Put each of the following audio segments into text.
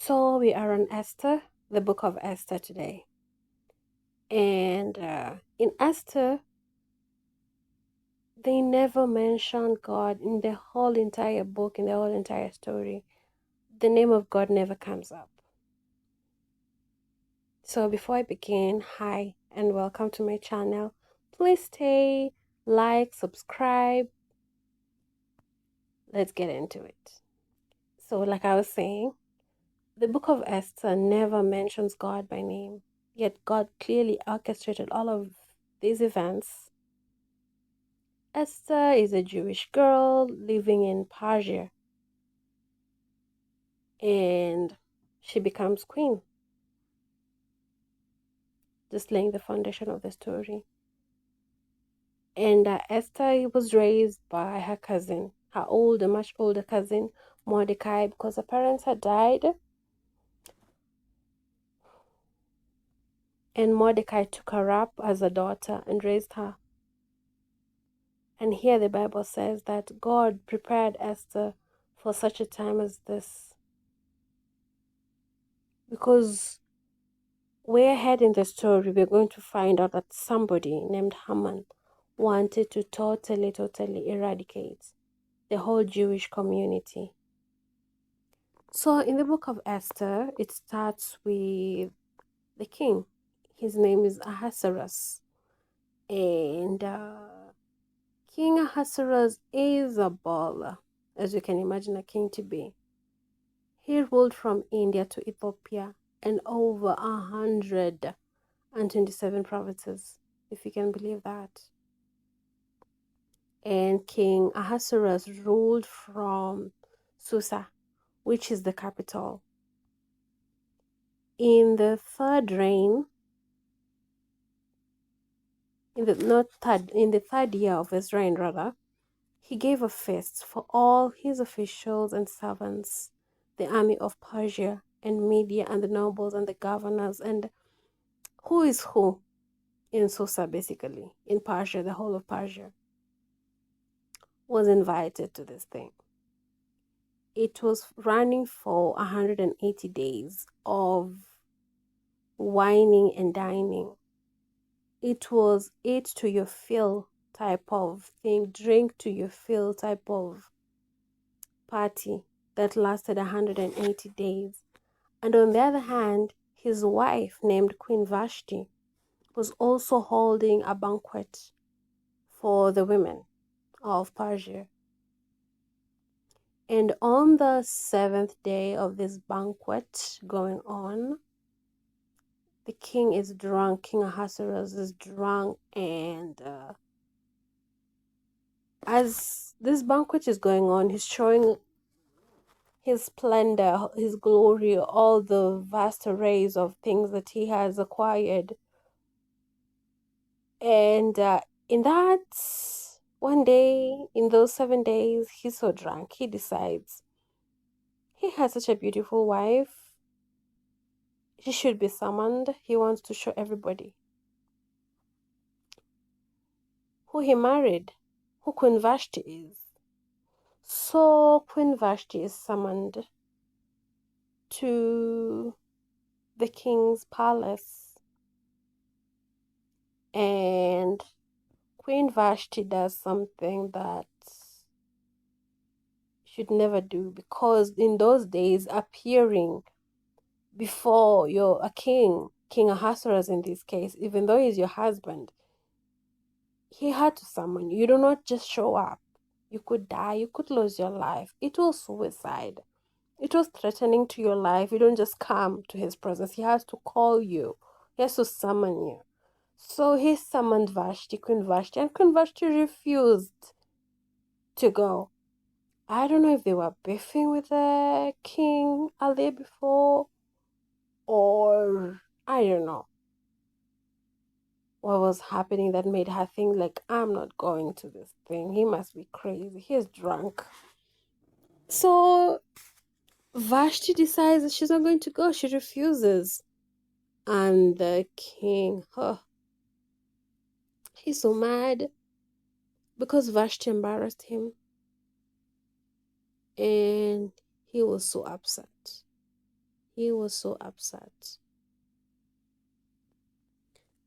So we are on Esther, the book of Esther today. And in Esther, they never mention God in the whole entire book, in the whole entire story. The name of God never comes up. So before I begin, hi and welcome to my channel. Please stay, like, subscribe. Let's get into it. So like I was saying, the book of Esther never mentions God by name, yet God clearly orchestrated all of these events. Esther is a Jewish girl living in Persia, and she becomes queen, just laying the foundation of the story. And Esther was raised by her cousin, much older cousin, Mordecai, because her parents had died. And Mordecai took her up as a daughter and raised her. And here the Bible says that God prepared Esther for such a time as this. Because way ahead in the story, we're going to find out that somebody named Haman wanted to totally eradicate the whole Jewish community. So in the book of Esther, it starts with the king. His name is Ahasuerus. And King Ahasuerus is a baller, as you can imagine a king to be. He ruled from India to Ethiopia and over 127 provinces, if you can believe that. And King Ahasuerus ruled from Susa, which is the capital. In the third reign, in the third year of his reign, rather, he gave a feast for all his officials and servants, the army of Persia and Media, and the nobles and the governors, and who is who in Susa, basically, in Persia, the whole of Persia, was invited to this thing. It was running for 180 days of wining and dining. It was eat to your fill type of thing, drink to your fill type of party that lasted 180 days. And on the other hand, his wife, named Queen Vashti, was also holding a banquet for the women of Persia. And on the seventh day of this banquet going on, the king is drunk. King Ahasuerus is drunk, and as this banquet is going on, he's showing his splendor, his glory, all the vast arrays of things that he has acquired. And in that one day, in those 7 days, he's so drunk, he decides he has such a beautiful wife. She should be summoned. He wants to show everybody who he married, who Queen Vashti is. So Queen Vashti is summoned to the king's palace, and Queen Vashti does something that should never do, because in those days, appearing before you're a king, King Ahasuerus in this case, even though he's your husband, he had to summon you. You do not just show up. You could die, you could lose your life. It was suicide. It was threatening to your life. You don't just come to his presence. He has to call you. He has to summon you. So he summoned Vashti, Queen Vashti, and Queen Vashti refused to go. I don't know if they were beefing with the king a day before, or I don't know what was happening that made her think like, I'm not going to this thing. He must be crazy. He's drunk. So Vashti decides that she's not going to go. She refuses. And the king, he's so mad because Vashti embarrassed him. And he was so upset. He was so upset.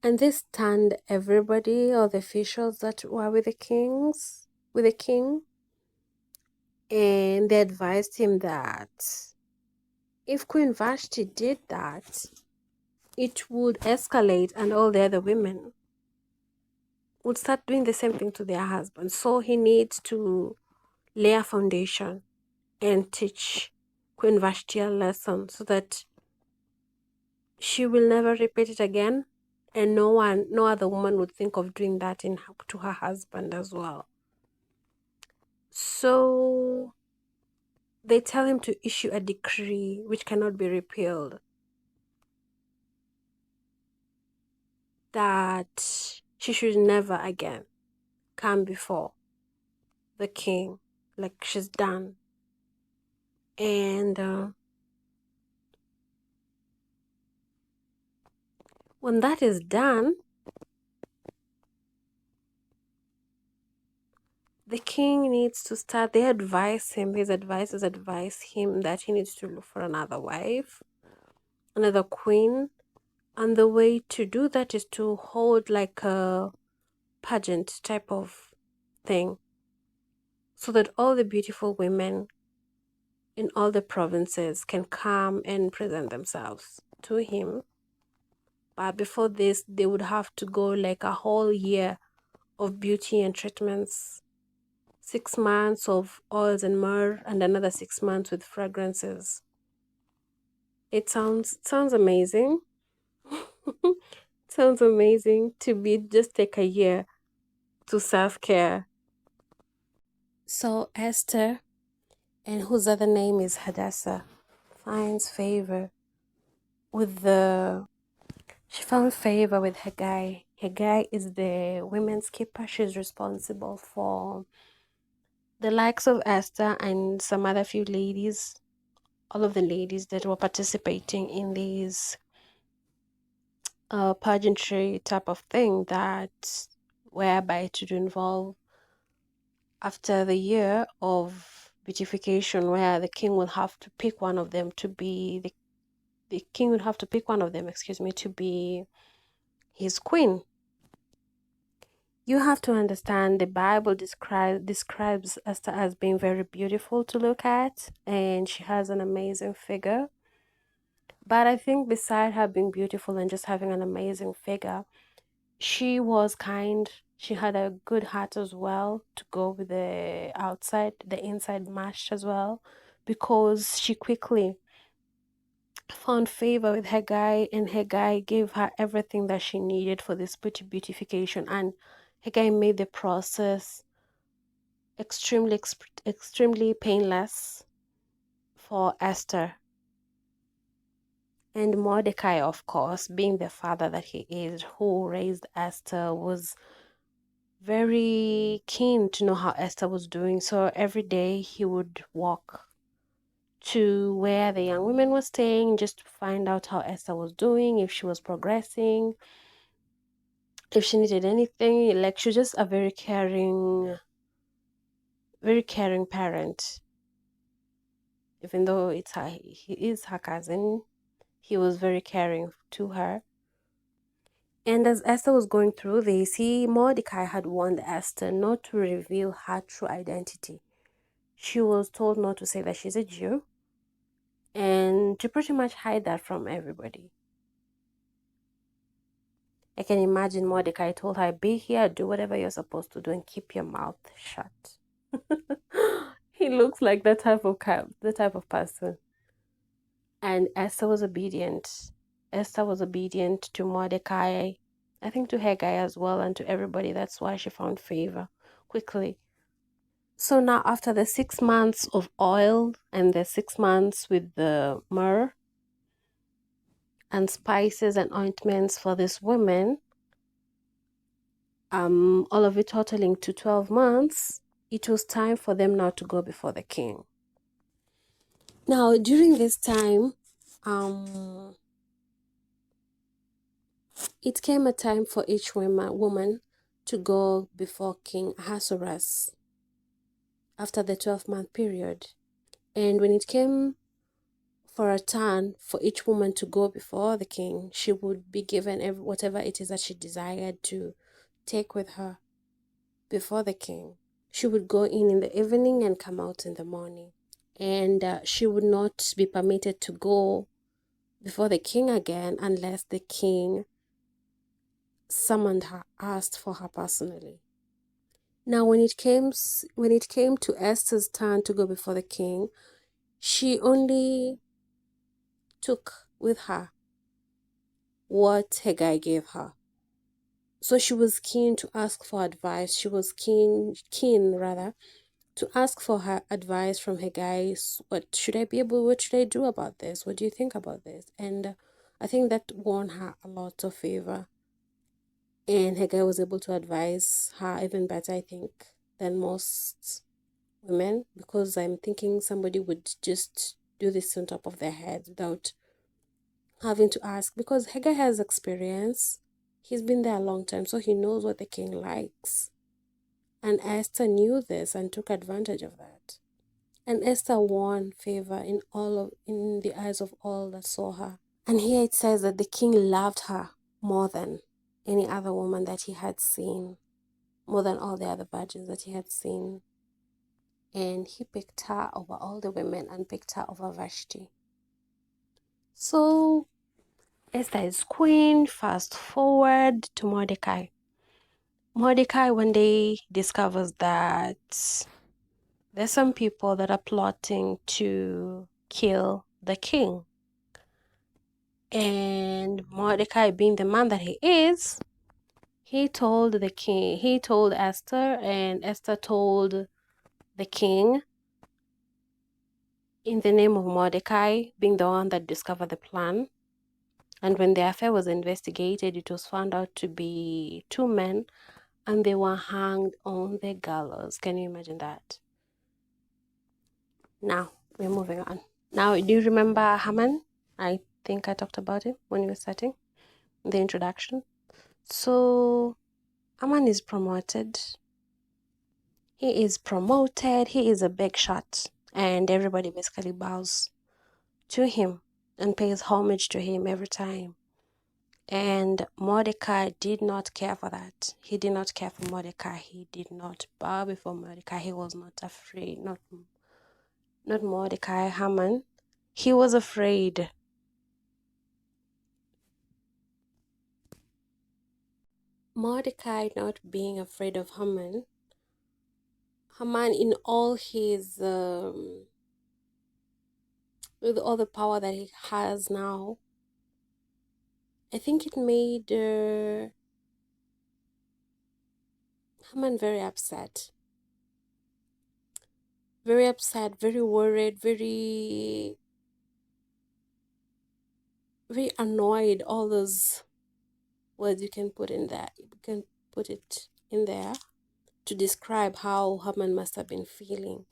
And this stunned everybody, all the officials that were with the king, and they advised him that if Queen Vashti did that, it would escalate and all the other women would start doing the same thing to their husbands. So he needs to lay a foundation and teach Queen Vashti a lesson so that she will never repeat it again, and no other woman would think of doing that to her husband as well. So they tell him to issue a decree which cannot be repealed, that she should never again come before the king, like she's done. And when that is done, the king needs to start. They advise him, his advisors advise him that he needs to look for another wife, another queen. And the way to do that is to hold like a pageant type of thing, so that all the beautiful women in all the provinces can come and present themselves to him. But before this, they would have to go like a whole year of beauty and treatments, 6 months of oils and myrrh, and another 6 months with fragrances. It sounds amazing. Sounds amazing to be just take a year to self-care. So Esther, and whose other name is Hadassah, finds favor with the she found favor with Haggai. Haggai is the women's keeper. She's responsible for the likes of Esther and some other few ladies, all of the ladies that were participating in these pageantry type of thing, that whereby it would involve after the year of beautification, where the king will have to pick one of them to be the king would have to pick one of them, excuse me, to be his queen. You have to understand the Bible describes Esther as being very beautiful to look at, and she has an amazing figure. But I think beside her being beautiful and just having an amazing figure, she was kind. She had a good heart as well to go with the inside match as well, because she quickly found favor with Haggai, and Haggai gave her everything that she needed for this beautification. And Haggai made the process extremely painless for Esther. And Mordecai, of course, being the father that he is, who raised Esther, was very keen to know how Esther was doing. So every day he would walk to where the young women were staying just to find out how Esther was doing, if she was progressing, if she needed anything. Like, she's just a very caring parent. Even though he is her cousin, he was very caring to her. And as Esther was going through this, Mordecai had warned Esther not to reveal her true identity. She was told not to say that she's a Jew, and to pretty much hide that from everybody. I can imagine Mordecai told her, be here, do whatever you're supposed to do, and keep your mouth shut. He looks like the type of person. And Esther was obedient. Esther was obedient to Mordecai, I think to Haggai as well, and to everybody. That's why she found favor quickly. So now, after the 6 months of oil and the 6 months with the myrrh and spices and ointments for this woman, all of it totaling to 12 months, it was time for them now to go before the king. Now, during this time, it came a time for each woman to go before King Ahasuerus after the 12-month period. And when it came for a turn for each woman to go before the king. She would be given whatever it is that she desired to take with her before the king. She would go in the evening and come out in the morning. And she would not be permitted to go before the king again unless the king summoned her, asked for her personally. Now, when it came to Esther's turn to go before the king, she only took with her what Haggai gave her. So she was keen to ask for advice. She was keen rather, to ask for her advice from Haggai. What should I do about this? What do you think about this? And I think that won her a lot of favor. And Haggai was able to advise her even better, I think, than most women, because I'm thinking somebody would just do this on top of their head without having to ask, because Haggai has experience. He's been there a long time, so he knows what the king likes. And Esther knew this and took advantage of that. And Esther won favor in the eyes of all that saw her. And here it says that the king loved her more than any other woman that he had seen, more than all the other virgins that he had seen. And he picked her over all the women and picked her over Vashti. So Esther is queen. Fast forward to Mordecai. Mordecai one day discovers that there's some people that are plotting to kill the king. And Mordecai, being the man that he is, he told Esther, and Esther told the king in the name of Mordecai, being the one that discovered the plan. And when the affair was investigated, it was found out to be two men, and they were hanged on the gallows. Can you imagine that? Now, we're moving on. Now, do you remember Haman? I think I talked about him when we were starting the introduction. So, Haman is promoted. He is a big shot, and everybody basically bows to him and pays homage to him every time. And Mordecai did not care for that. He did not care for Mordecai. He did not bow before Mordecai. He was not afraid. Not Mordecai, Haman. He was afraid. Mordecai not being afraid of Haman. Haman in all his with all the power that he has now, I think it made Haman very upset. Very upset, very worried, very annoyed. All those words you can put in there. You can put it in there to describe how Haman must have been feeling.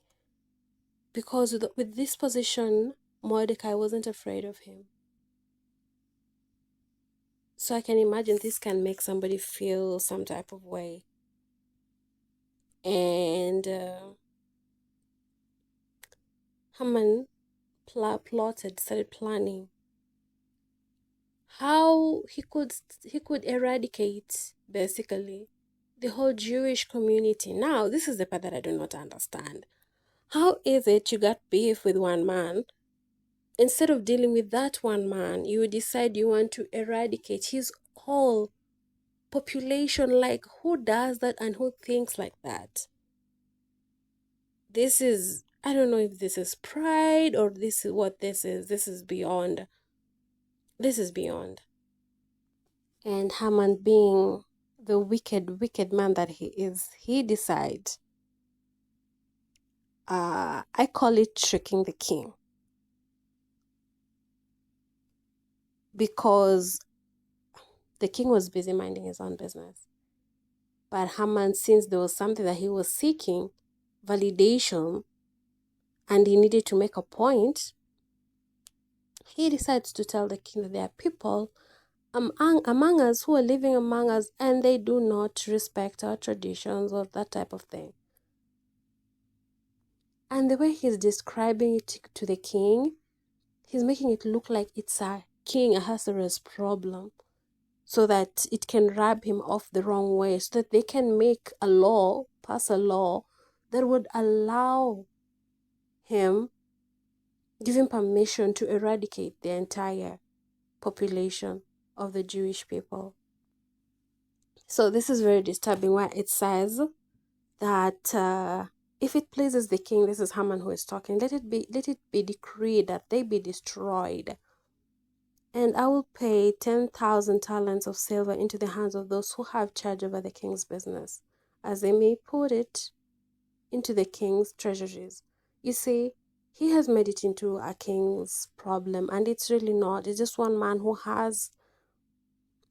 Because with this position, Mordecai wasn't afraid of him. So I can imagine this can make somebody feel some type of way. And Haman started planning how he could eradicate basically the whole Jewish community. Now, this is the part that I do not understand. How is it you got beef with one man? Instead of dealing with that one man, you decide you want to eradicate his whole population. Like, who does that and who thinks like that? This is, I don't know if this is pride or this is what this is. This is beyond. And Haman, being the wicked man that he is, he decides, I call it tricking the king. Because the king was busy minding his own business. But Haman, since there was something that he was seeking, validation, and he needed to make a point, he decides to tell the king that there are people among us who are living among us, and they do not respect our traditions or that type of thing. And the way he's describing it to the king, He's making it look like it's a King Ahasuerus problem, so that it can rub him off the wrong way, so that they can make a law, pass a law that would allow him, give him permission to eradicate the entire population of the Jewish people. So this is very disturbing, where it says that if it pleases the king, this is Haman who is talking, let it be decreed that they be destroyed, and I will pay 10,000 talents of silver into the hands of those who have charge over the king's business, as they may put it into the king's treasuries. You see, he has made it into a king's problem, and it's really not. It's just one man who has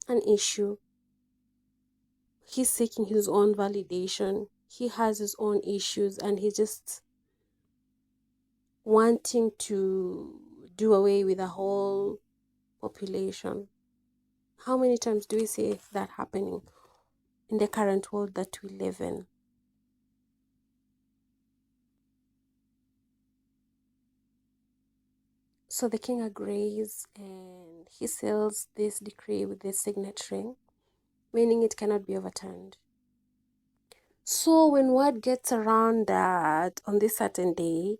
an issue. He's seeking his own validation. He has his own issues, and he's just wanting to do away with the whole population. How many times do we see that happening in the current world that we live in? So the king agrees, and he seals this decree with this signet ring, meaning it cannot be overturned. So when word gets around that on this certain day,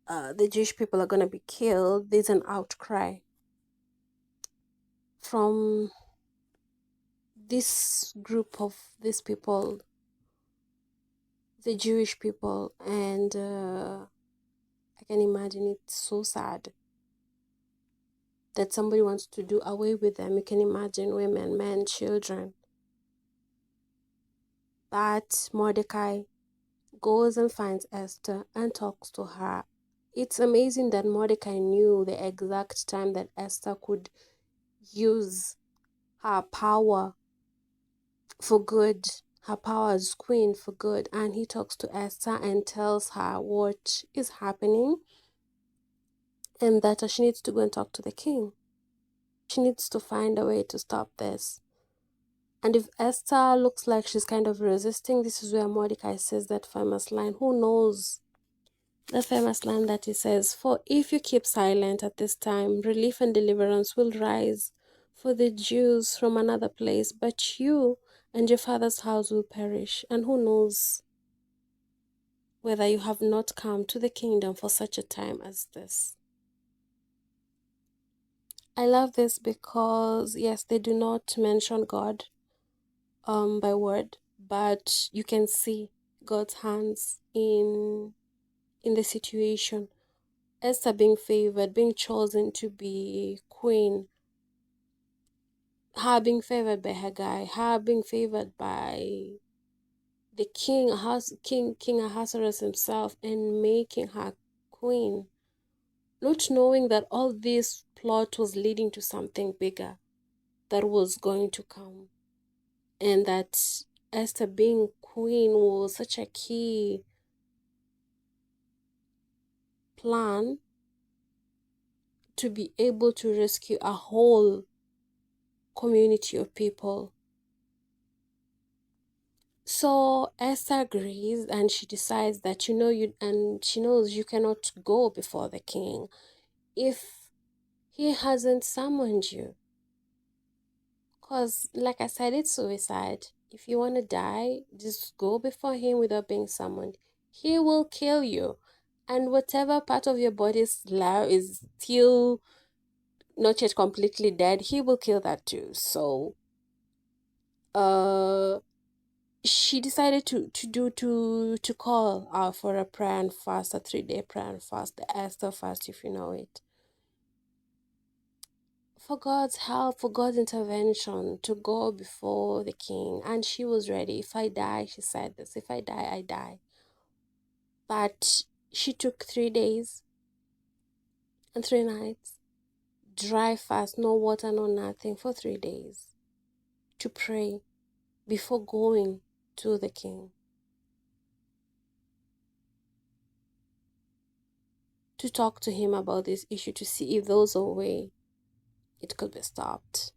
the Jewish people are going to be killed, there's an outcry from this group of these people, the Jewish people, and I can imagine it's so sad that somebody wants to do away with them. You can imagine women, men, children. But Mordecai goes and finds Esther and talks to her. It's amazing that Mordecai knew the exact time that Esther could use her power for good, her power as queen for good. And he talks to Esther and tells her what is happening, and that she needs to go and talk to the king. She needs to find a way to stop this. And if Esther looks like she's kind of resisting, this is where Mordecai says that famous line. Who knows the famous line that he says, "For if you keep silent at this time, relief and deliverance will rise for the Jews from another place, but you and your father's house will perish." And who knows whether you have not come to the kingdom for such a time as this. I love this because, yes, they do not mention God by word, but you can see God's hands in the situation. Esther being favored, being chosen to be queen, her being favored by Haggai, her being favored by the King Ahasuerus himself, and making her queen, not knowing that all this plot was leading to something bigger that was going to come, and that Esther being queen was such a key plan to be able to rescue a whole community of people. So Esther agrees, and she decides that she knows you cannot go before the king if he hasn't summoned you. Because, like I said, it's suicide. If you want to die, just go before him without being summoned. He will kill you. And whatever part of your body is still not yet completely dead, he will kill that too. So, she decided to call for a prayer and fast, a 3-day prayer and fast, the Esther fast, if you know it, for God's help, for God's intervention, to go before the king. And she was ready. If I die, she said this, if I die, I die. But she took 3 days and 3 nights, dry fast, no water, no nothing, for 3 days, to pray before going to the king, to talk to him about this issue, to see if there was a way it could be stopped.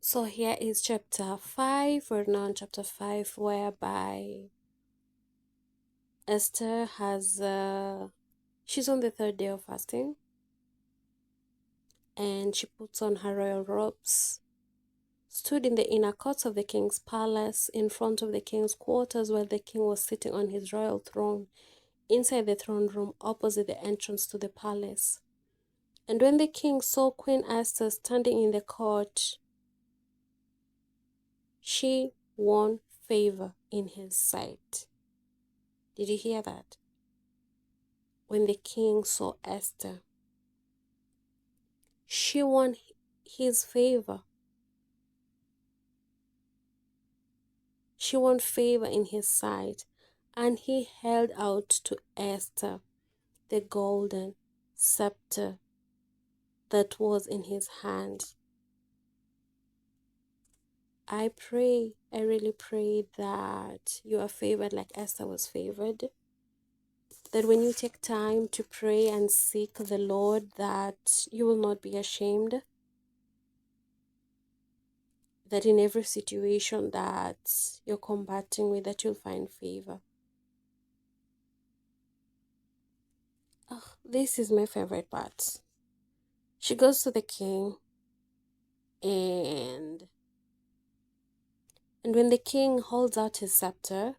So here is chapter 5. We're now in chapter 5, whereby Esther she's on the third day of fasting, and she puts on her royal robes, stood in the inner courts of the king's palace, in front of the king's quarters where the king was sitting on his royal throne, inside the throne room opposite the entrance to the palace. And when the king saw Queen Esther standing in the court, she won favor in his sight. Did you hear that? When the king saw Esther, she won his favor. She won favor in his sight, and he held out to Esther the golden scepter that was in his hand. I really pray that you are favored like Esther was favored. That when you take time to pray and seek the Lord, that you will not be ashamed. That in every situation that you're combating with, that you'll find favor. Oh, this is my favorite part. She goes to the king, and when the king holds out his scepter,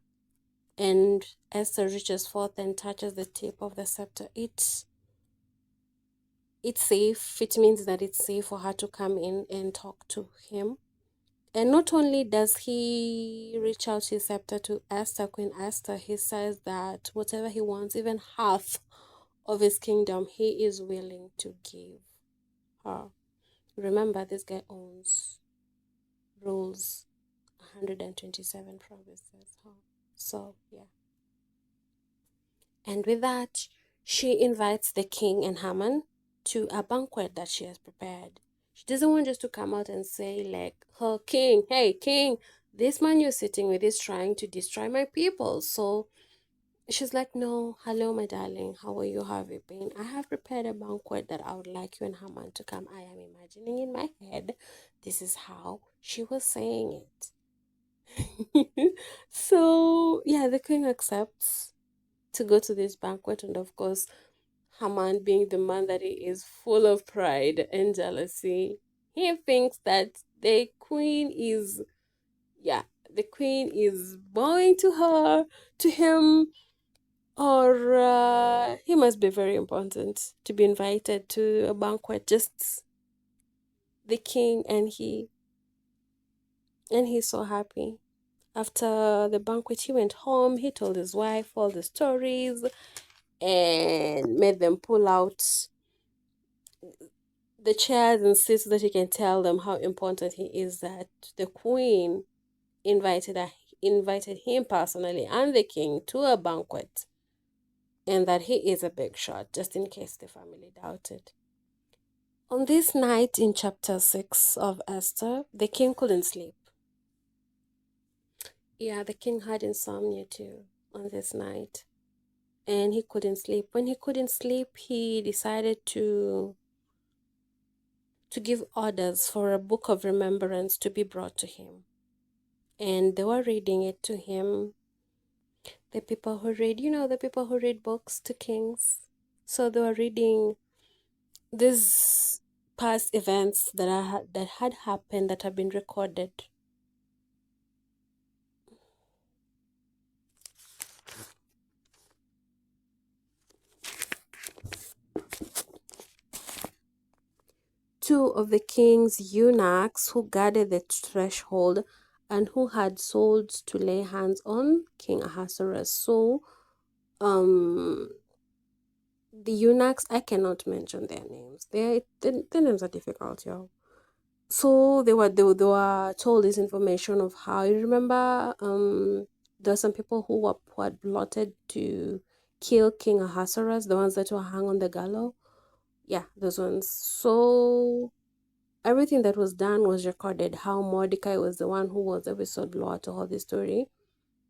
and Esther reaches forth and touches the tip of the scepter, it's safe. It means that it's safe for her to come in and talk to him. And not only does he reach out his scepter to Esther, Queen Esther, he says that whatever he wants, even half of his kingdom, he is willing to give her. Remember, this guy rules 127 provinces. So, yeah. And with that, she invites the king and Haman to a banquet that she has prepared. She doesn't want just to come out and say, like, her king, hey, king, this man you're sitting with is trying to destroy my people. So she's like, no, hello, my darling. How are you? How have you been? I have prepared a banquet that I would like you and Haman to come. I am imagining in my head. This is how she was saying it. So, yeah, the king accepts to go to this banquet, and of course, Haman, being the man that he is, full of pride and jealousy, he thinks that the queen is bowing to him, or he must be very important to be invited to a banquet, just the king, and he's so happy. After the banquet, he went home, he told his wife all the stories, and made them pull out the chairs and seats so that he can tell them how important he is, that the queen invited him personally and the king to a banquet, and that he is a big shot, just in case the family doubted. On this night in chapter 6 of Esther, the king couldn't sleep. Yeah, the king had insomnia too on this night, and he couldn't sleep. When he couldn't sleep, he decided to give orders for a book of remembrance to be brought to him. And they were reading it to him. The people who read books to kings. So they were reading these past events that had happened, that have been recorded. Two of the king's eunuchs who guarded the threshold and who had souls to lay hands on King Ahasuerus. So, the eunuchs, I cannot mention their names. The names are difficult, y'all. So they were told this information of how, you remember, there are some people who had plotted to kill King Ahasuerus, the ones that were hung on the gallows. Yeah, those ones. So everything that was done was recorded. How Mordecai was the one who was the whistleblower to all this story.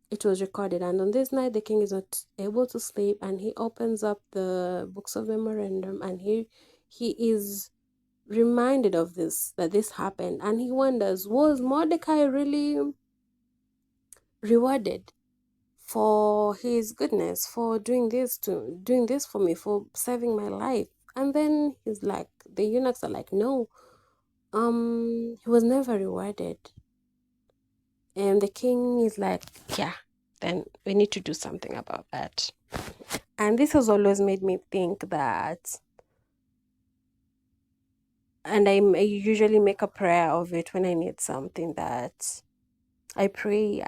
It was recorded. And on this night, the king is not able to sleep, and he opens up the books of memorandum, and he is reminded of that this happened, and he wonders, was Mordecai really rewarded for his goodness, for doing this for me, for saving my life. And then he's like, the eunuchs are like, no, he was never rewarded. And the king is like, yeah, then we need to do something about that. And this has always made me think that, and I usually make a prayer of it when I need something, that I pray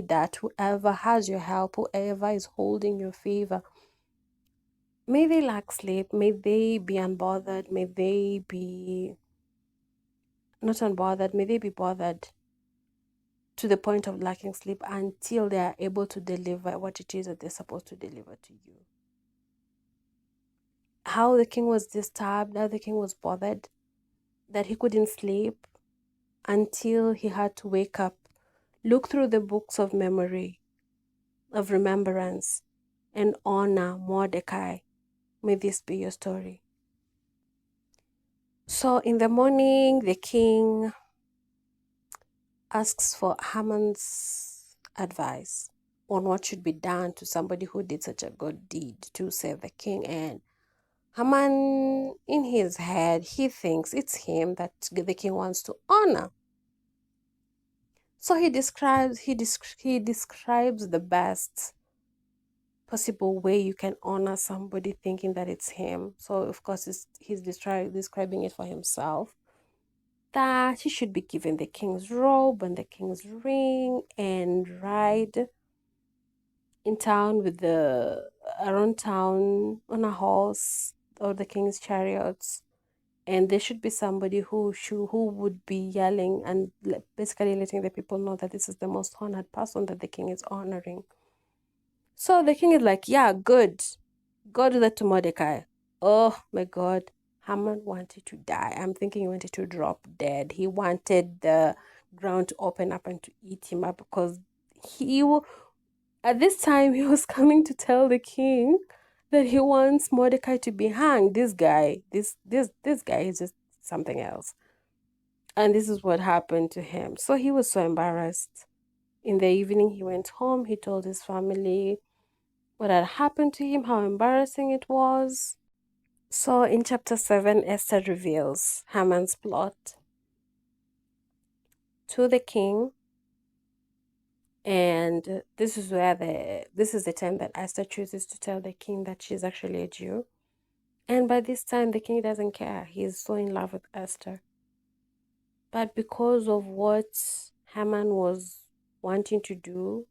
that whoever has your help, whoever is holding your favor, may they lack sleep, may they be unbothered, may they be not unbothered, may they be bothered to the point of lacking sleep until they are able to deliver what it is that they're supposed to deliver to you. How the king was disturbed, how the king was bothered, that he couldn't sleep until he had to wake up, look through the books of memory, of remembrance, and honor Mordecai. May this be your story. So in the morning, the king asks for Haman's advice on what should be done to somebody who did such a good deed to save the king. And Haman, in his head, he thinks it's him that the king wants to honor. So he describes the best possible way you can honor somebody, thinking that it's him. So of course he's describing it for himself, that he should be given the king's robe and the king's ring and ride in town with the around town on a horse or the king's chariots. And there should be somebody who would be yelling and basically letting the people know that this is the most honored person that the king is honoring. So the king is like, yeah, good. Go do that to Mordecai. Oh my God. Haman wanted to die. I'm thinking he wanted to drop dead. He wanted the ground to open up and to eat him up, because at this time he was coming to tell the king that he wants Mordecai to be hanged. This guy is just something else. And this is what happened to him. So he was so embarrassed. In the evening, he went home. He told his family what had happened to him, how embarrassing it was. So in chapter 7, Esther reveals Haman's plot to the king. And this is the time that Esther chooses to tell the king that she's actually a Jew. And by this time, the king doesn't care. He's so in love with Esther. But because of what Haman was wanting to do,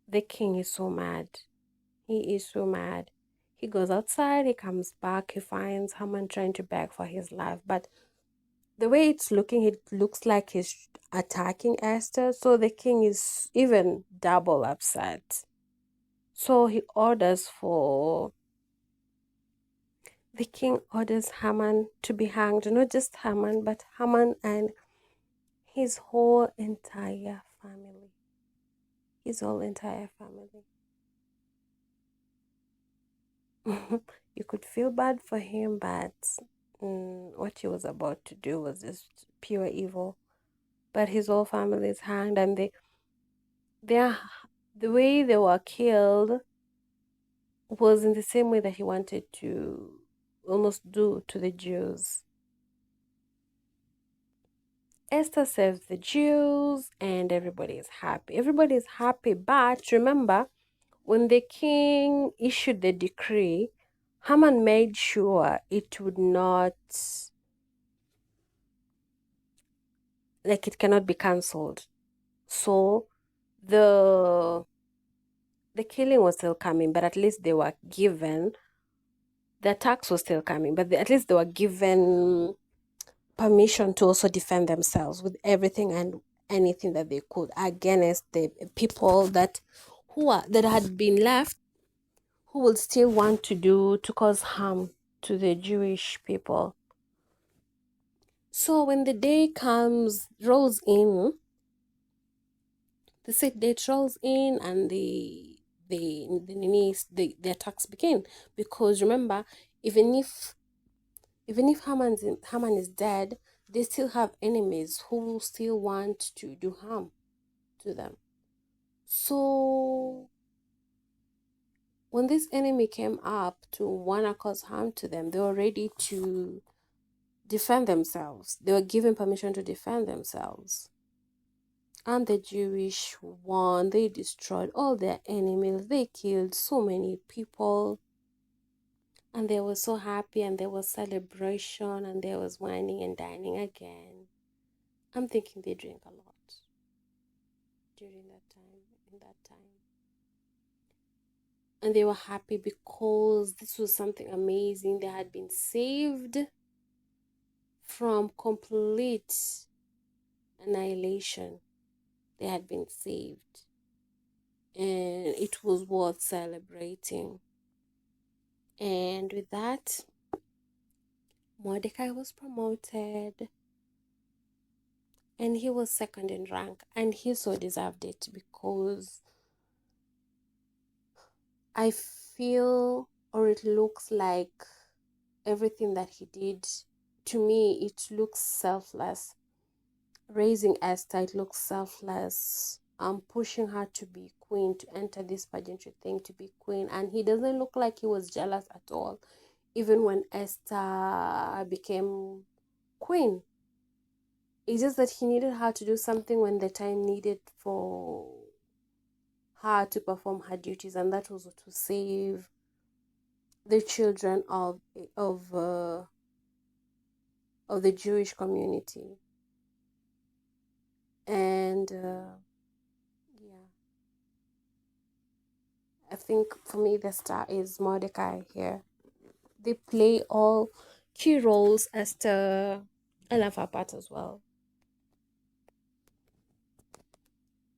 the king is so mad. He is so mad. He goes outside, he comes back, he finds Haman trying to beg for his life. But the way it's looking, it looks like he's attacking Esther. So the king is even double upset. So the king orders Haman to be hanged. Not just Haman, but Haman and his whole entire family. His whole entire family. You could feel bad for him, but what he was about to do was just pure evil. But his whole family is hanged, and the way they were killed was in the same way that he wanted to almost do to the Jews. Esther saves the Jews, and everybody is happy. Everybody is happy, but remember, when the king issued the decree, Haman made sure it would not, like, it cannot be cancelled. So the killing was still coming, but at least they were given, the attacks was still coming, but at least they were given permission to also defend themselves with everything and anything that they could against the people that had been left, who would still want to cause harm to the Jewish people. So when the day rolls in, the set date rolls in, and the attacks begin. Because remember, even if Haman is dead, they still have enemies who will still want to do harm to them. So when this enemy came up to want to cause harm to them, they were ready to defend themselves. They were given permission to defend themselves. And the Jewish won. They destroyed all their enemies. They killed so many people. And they were so happy, and there was celebration, and there was whining and dining again. I'm thinking they drink a lot during that time, in that time. And they were happy because this was something amazing. They had been saved from complete annihilation. They had been saved. And it was worth celebrating. And with that, Mordecai was promoted. And he was second in rank. And he so deserved it, because I feel, or it looks like, everything that he did, to me, it looks selfless. Raising Esther, it looks selfless. Pushing her to be queen, to enter this pageantry thing, to be queen. And he doesn't look like he was jealous at all, even when Esther became queen. It's just that he needed her to do something when the time needed for her to perform her duties, and that was to save the children of the Jewish community. And yeah, I think for me the star is Mordecai here. They play all key roles. Esther, I love her part as well.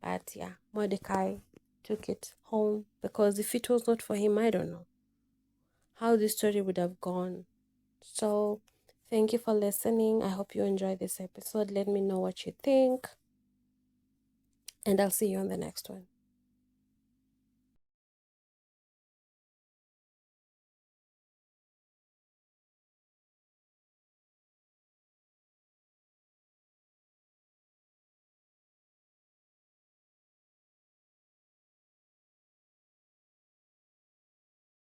But yeah, Mordecai took it home, because if it was not for him, I don't know how this story would have gone. So thank you for listening. I hope you enjoyed this episode. Let me know what you think, and I'll see you on the next one.